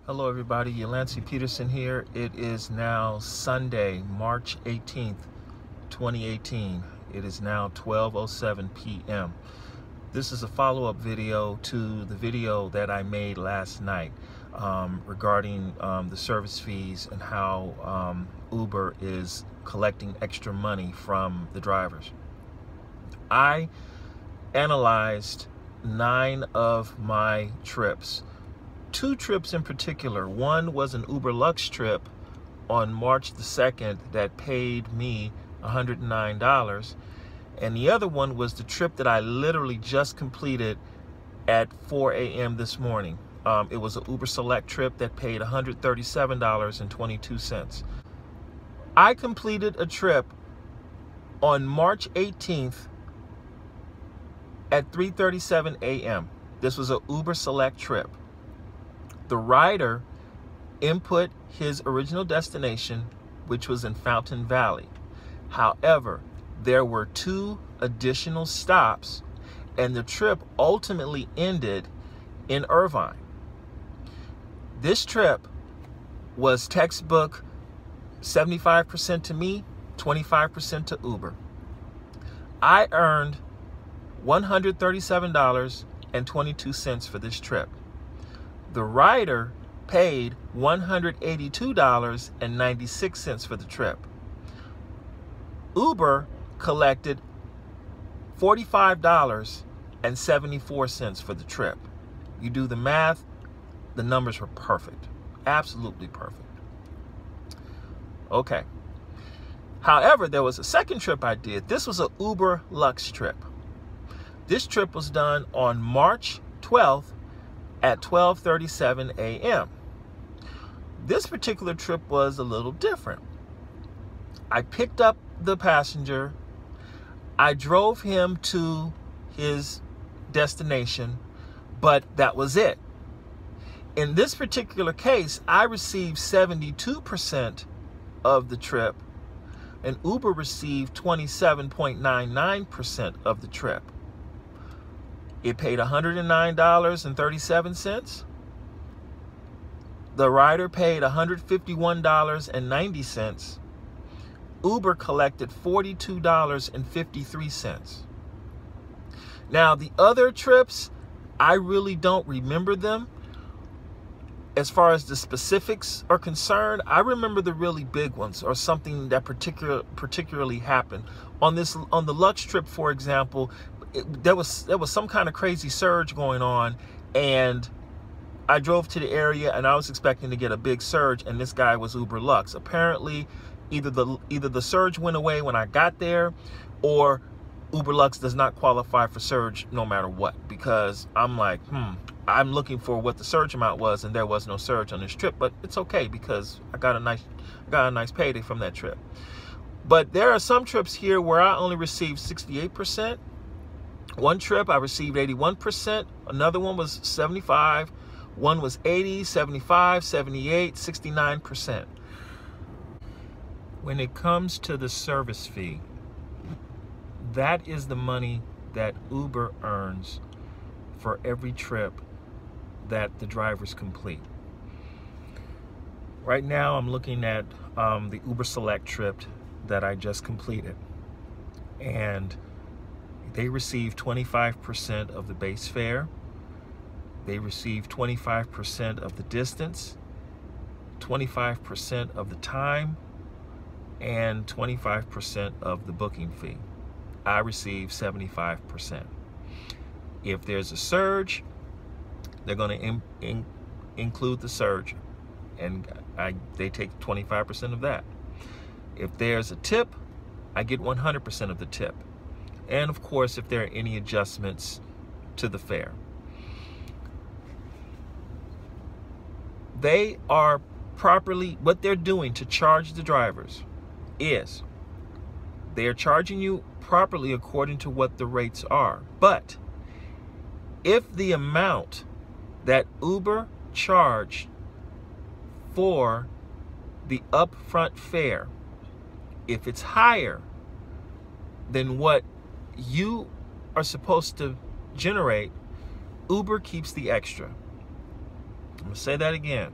Hello everybody, Yalancy Peterson here. It is now Sunday, March 18th, 2018. It is now 12:07 p.m. This is a follow-up video to the video that I made last night regarding the service fees and how Uber is collecting extra money from the drivers. I analyzed 9 of my trips. 2 trips in particular. One was an Uber Lux trip on March the 2nd that paid me $109. And the other one was the trip that I literally just completed at 4 a.m. this morning. It was an Uber Select trip that paid $137.22. I completed a trip on March 18th at 3:37 a.m. This was an Uber Select trip. The rider input his original destination, which was in Fountain Valley. However, there were 2 additional stops, and the trip ultimately ended in Irvine. This trip was textbook 75% to me, 25% to Uber. I earned $137.22 for this trip. The rider paid $182.96 for the trip. Uber collected $45.74 for the trip. You do the math, the numbers were perfect. Absolutely perfect. Okay. However, there was a second trip I did. This was an Uber Lux trip. This trip was done on March 12th at 12:37 a.m. This particular trip was a little different. I picked up the passenger. I drove him to his destination, but that was it. In this particular case, I received 72% of the trip, and Uber received 27.99% of the trip. It paid $109.37. The rider paid $151.90. Uber collected $42.53. Now, the other trips, I really don't remember them. As far as the specifics are concerned, I remember the really big ones or something that particularly happened. On the Lux trip, for example, there was some kind of crazy surge going on, and I drove to the area and I was expecting to get a big surge, and this guy was Uber Lux. Apparently, either the surge went away when I got there, or Uber Lux does not qualify for surge no matter what, because I'm like, I'm looking for what the surge amount was, and there was no surge on this trip. But it's okay because I got a nice payday from that trip. But there are some trips here where I only received 68%. One trip I received 81%, another one was 75%, one was 80%, 75%, 78%, 69%. When it comes to the service fee, that is the money that Uber earns for every trip that the drivers complete. Right now I'm looking at the Uber Select trip that I just completed, and they receive 25% of the base fare. They receive 25% of the distance, 25% of the time, and 25% of the booking fee. I receive 75%. If there's a surge, they're going to include the surge, and they take 25% of that. If there's a tip, I get 100% of the tip. And of course, if there are any adjustments to the fare. They are properly, what they're doing to charge the drivers is they are charging you properly according to what the rates are. But if the amount that Uber charged for the upfront fare, if it's higher than what you are supposed to generate, Uber keeps the extra. I'm going to say that again.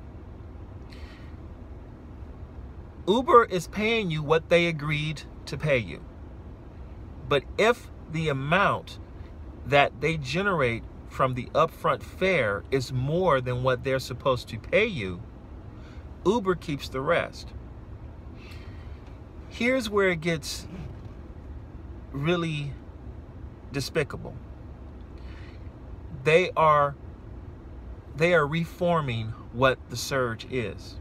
Uber is paying you what they agreed to pay you. But if the amount that they generate from the upfront fare is more than what they're supposed to pay you, Uber keeps the rest. Here's where it gets really despicable. They are reforming what the surge is.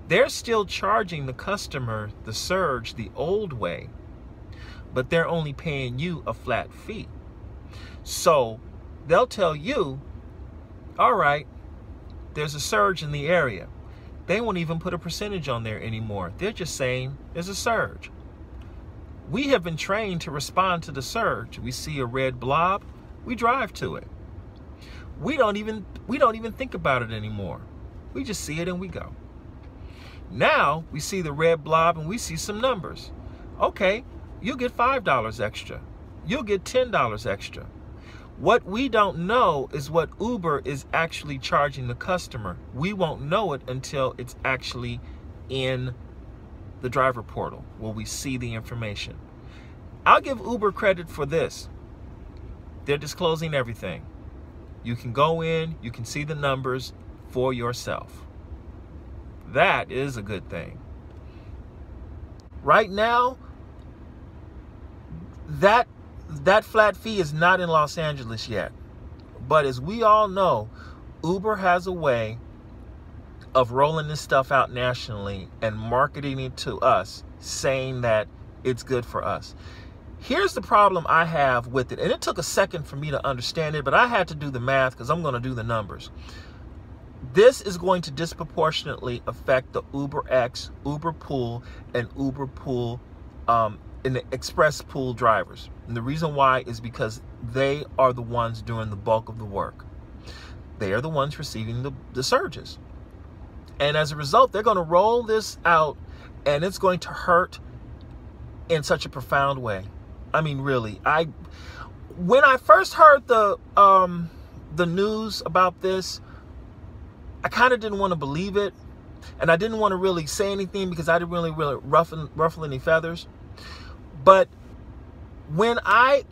They're still charging the customer the surge the old way, but they're only paying you a flat fee. So they'll tell you, all right, there's a surge in the area. They won't even put a percentage on there anymore. They're just saying there's a surge. We have been trained to respond to the surge. We see a red blob, we drive to it. We don't even think about it anymore. We just see it and we go. Now we see the red blob and we see some numbers. Okay, you'll get $5 extra. You'll get $10 extra. What we don't know is what Uber is actually charging the customer. We won't know it until it's actually in the driver portal where we see the information. I'll give Uber credit for this. They're disclosing everything. You can go in, you can see the numbers for yourself. That is a good thing. Right now, that flat fee is not in Los Angeles yet. But as we all know, Uber has a way of rolling this stuff out nationally and marketing it to us, saying that it's good for us. Here's the problem I have with it, and it took a second for me to understand it, but I had to do the math because I'm going to do the numbers. This is going to disproportionately affect the UberX, Uber Pool, and Uber Pool in the express pool drivers. And the reason why is because they are the ones doing the bulk of the work. They are the ones receiving the surges. And as a result, they're going to roll this out, and it's going to hurt in such a profound way. I mean, really, when I first heard the news about this, I kind of didn't want to believe it, and I didn't want to really say anything because I didn't really ruffle any feathers. But when I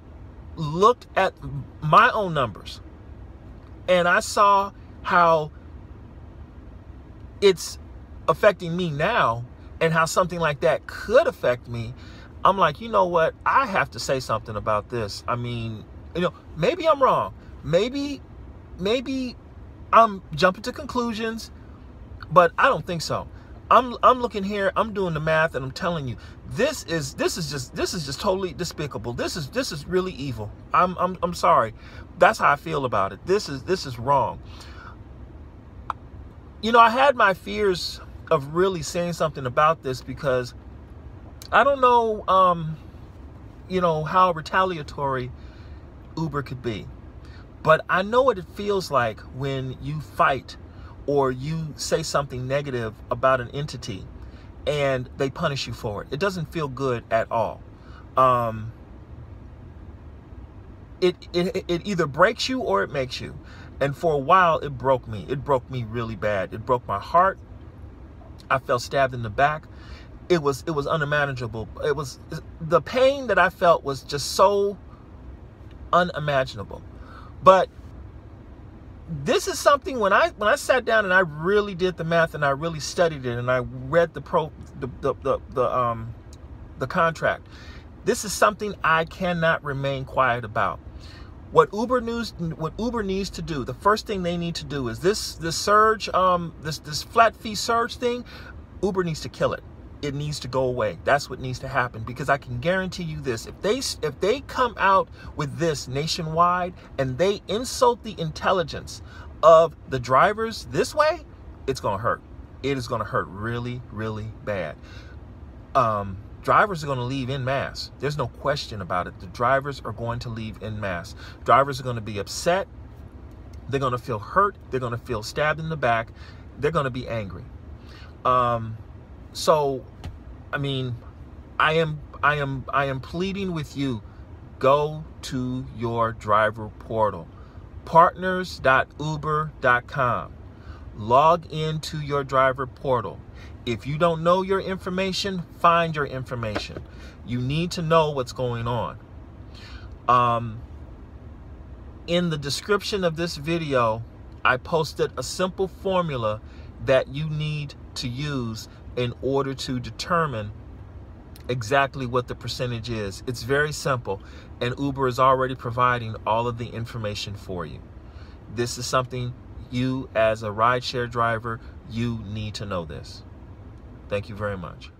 looked at my own numbers and I saw how it's affecting me now and how something like that could affect me, I'm like, you know what? I have to say something about this. I mean, maybe I'm wrong. Maybe I'm jumping to conclusions, but I don't think so. I'm looking here, I'm doing the math, and I'm telling you, this is just totally despicable. This is really evil. I'm sorry. That's how I feel about it. This is wrong. I had my fears of really saying something about this because I don't know how retaliatory Uber could be. But I know what it feels like when you fight or you say something negative about an entity and they punish you for it. It doesn't feel good at all. It either breaks you or it makes you. And for a while, it broke me. It broke me really bad. It broke my heart. I felt stabbed in the back. It was unimaginable. The pain that I felt was just so unimaginable. But this is something when I sat down and I really did the math and I really studied it and I read the contract. This is something I cannot remain quiet about. What Uber needs to do, the first thing they need to do is this surge, this flat fee surge thing. Uber needs to kill it. It needs to go away. That's what needs to happen, because I can guarantee you this: if they come out with this nationwide and they insult the intelligence of the drivers this way, it's gonna hurt. It is gonna hurt really, really bad. Drivers are going to leave en masse. There's no question about it. The drivers are going to leave en masse. Drivers are going to be upset. They're going to feel hurt. They're going to feel stabbed in the back. They're going to be angry. So, I mean, I am pleading with you. Go to your driver portal, partners.uber.com. Log into your driver portal. If you don't know your information, find your information. You need to know what's going on. In the description of this video, I posted a simple formula that you need to use in order to determine exactly what the percentage is. It's very simple, and Uber is already providing all of the information for you. This is something you, as a rideshare driver, you need to know this. Thank you very much.